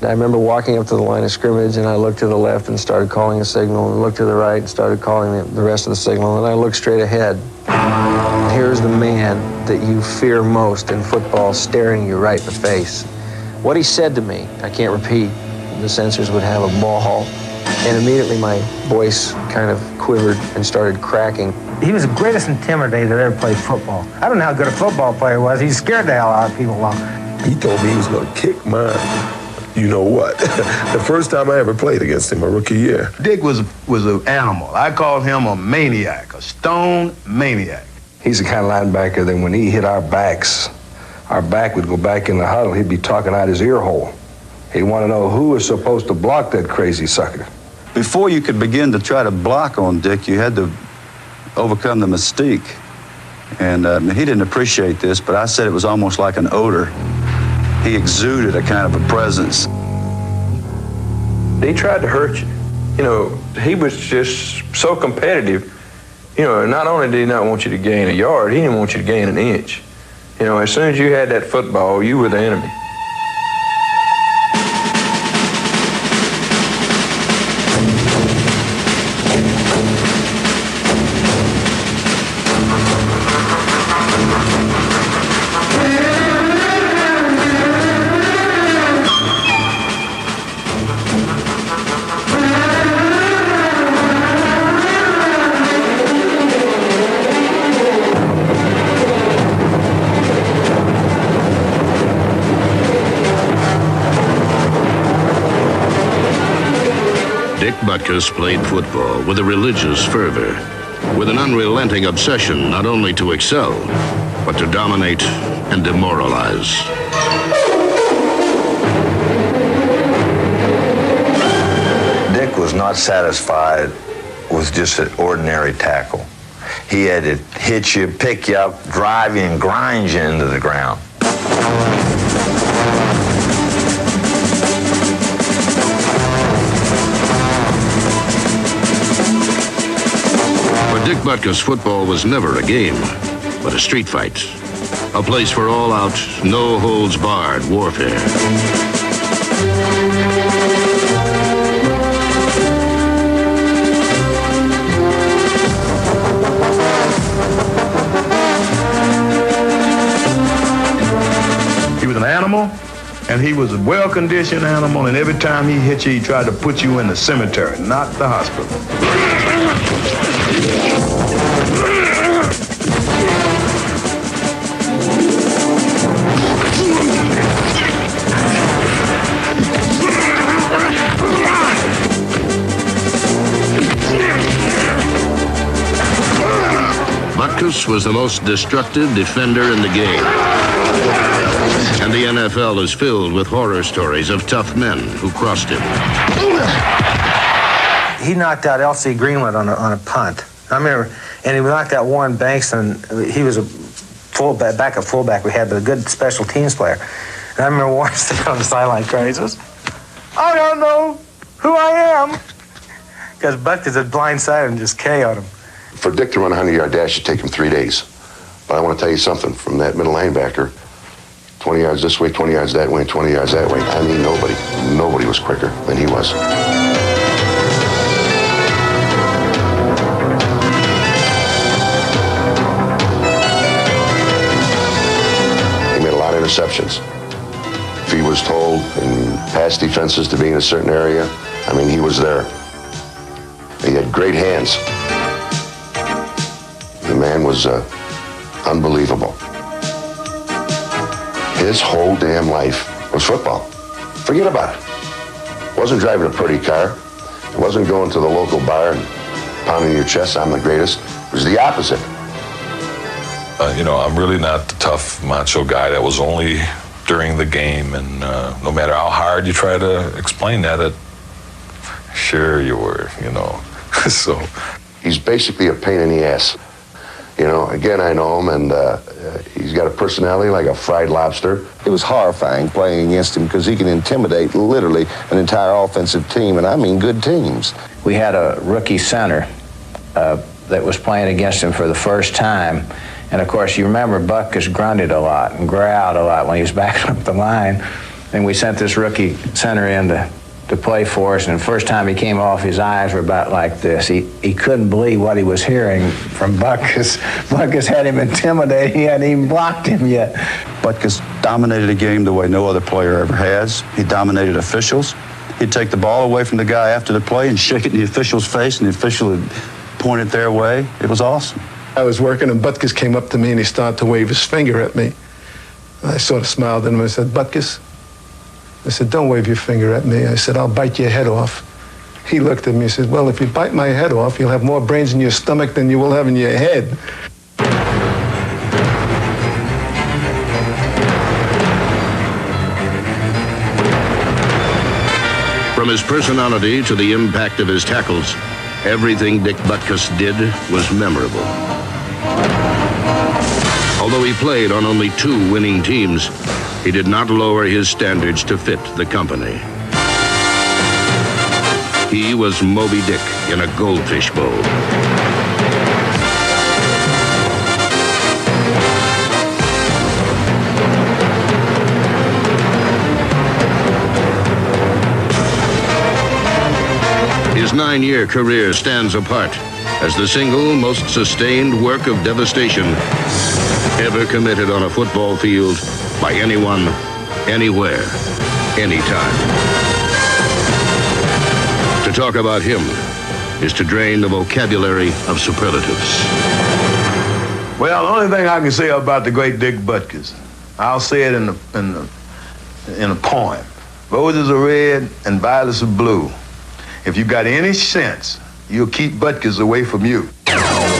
I remember walking up to the line of scrimmage, and I looked to the left and started calling a signal, and looked to the right and started calling the rest of the signal, and I looked straight ahead. Here's the man that you fear most in football staring you right in the face. What he said to me, I can't repeat. The censors would have a ball, and immediately my voice kind of quivered and started cracking. He was the greatest intimidator that ever played football. I don't know how good a football player was. He scared the hell out of people. He told me he was going to kick mine. You know what? The first time I ever played against him, my rookie year. Dick was an animal. I called him a maniac, a stone maniac. He's the kind of linebacker that when he hit our back would go back in the huddle. He'd be talking out his ear hole. He'd want to know who was supposed to block that crazy sucker. Before you could begin to try to block on Dick, you had to overcome the mystique. And he didn't appreciate this, but I said it was almost like an odor. He exuded a kind of a presence. He tried to hurt you. You know, he was just so competitive. You know, not only did he not want you to gain a yard, he didn't want you to gain an inch. You know, as soon as you had that football, you were the enemy. Butkus played football with a religious fervor, with an unrelenting obsession not only to excel, but to dominate and demoralize. Dick was not satisfied with just an ordinary tackle. He had to hit you, pick you up, drive you, and grind you into the ground. Dick Butkus, football was never a game, but a street fight. A place for all-out, no-holds-barred warfare. He was an animal, and he was a well-conditioned animal, and every time he hit you, he tried to put you in the cemetery, not the hospital. Butkus was the most destructive defender in the game. And the NFL is filled with horror stories of tough men who crossed him. He knocked out L.C. Greenwood on a punt. I remember, and he knocked out Warren Banks, and he was a backup fullback we had, but a good special teams player. And I remember Warren standing on the sideline crying. He says, "I don't know who I am," because Butkus had blindsided and just KO'd him. For Dick to run a 100-yard dash, it'd take him 3 days. But I want to tell you something, from that middle linebacker, 20 yards this way, 20 yards that way, 20 yards that way. I mean, nobody was quicker than he was. He made a lot of interceptions. If he was told in pass defenses to be in a certain area, I mean, he was there. He had great hands. The man was unbelievable. His whole damn life was football. Forget about it. Wasn't driving a pretty car. It wasn't going to the local bar and pounding your chest, I'm the greatest. It was the opposite. You know, I'm really not the tough macho guy that was only during the game, and no matter how hard you try to explain that, sure you were, you know. So he's basically a pain in the ass. You know, again, I know him, and he's got a personality like a fried lobster. It was horrifying playing against him because he can intimidate literally an entire offensive team, and I mean good teams. We had a rookie center that was playing against him for the first time. And of course, you remember Butkus grunted a lot and growled a lot when he was backing up the line. And we sent this rookie center in to play for us, and the first time he came off, his eyes were about like this. He couldn't believe what he was hearing from Butkus. Butkus had him intimidated. He hadn't even blocked him yet. Butkus dominated a game the way no other player ever has. He dominated officials. He'd take the ball away from the guy after the play and shake it in the official's face, and the official would point it their way. It was awesome. I was working, and Butkus came up to me, and he started to wave his finger at me. I sort of smiled at him and said, "Butkus," I said, "don't wave your finger at me." I said, "I'll bite your head off." He looked at me and said, "Well, if you bite my head off, you'll have more brains in your stomach than you will have in your head." From his personality to the impact of his tackles, everything Dick Butkus did was memorable. Although he played on only 2 winning teams, he did not lower his standards to fit the company. He was Moby Dick in a goldfish bowl. His 9-year career stands apart as the single most sustained work of devastation ever committed on a football field by anyone, anywhere, anytime. To talk about him is to drain the vocabulary of superlatives. Well, the only thing I can say about the great Dick Butkus, I'll say it in a poem. Roses are red and violets are blue. If you got any sense, you'll keep Butkus away from you.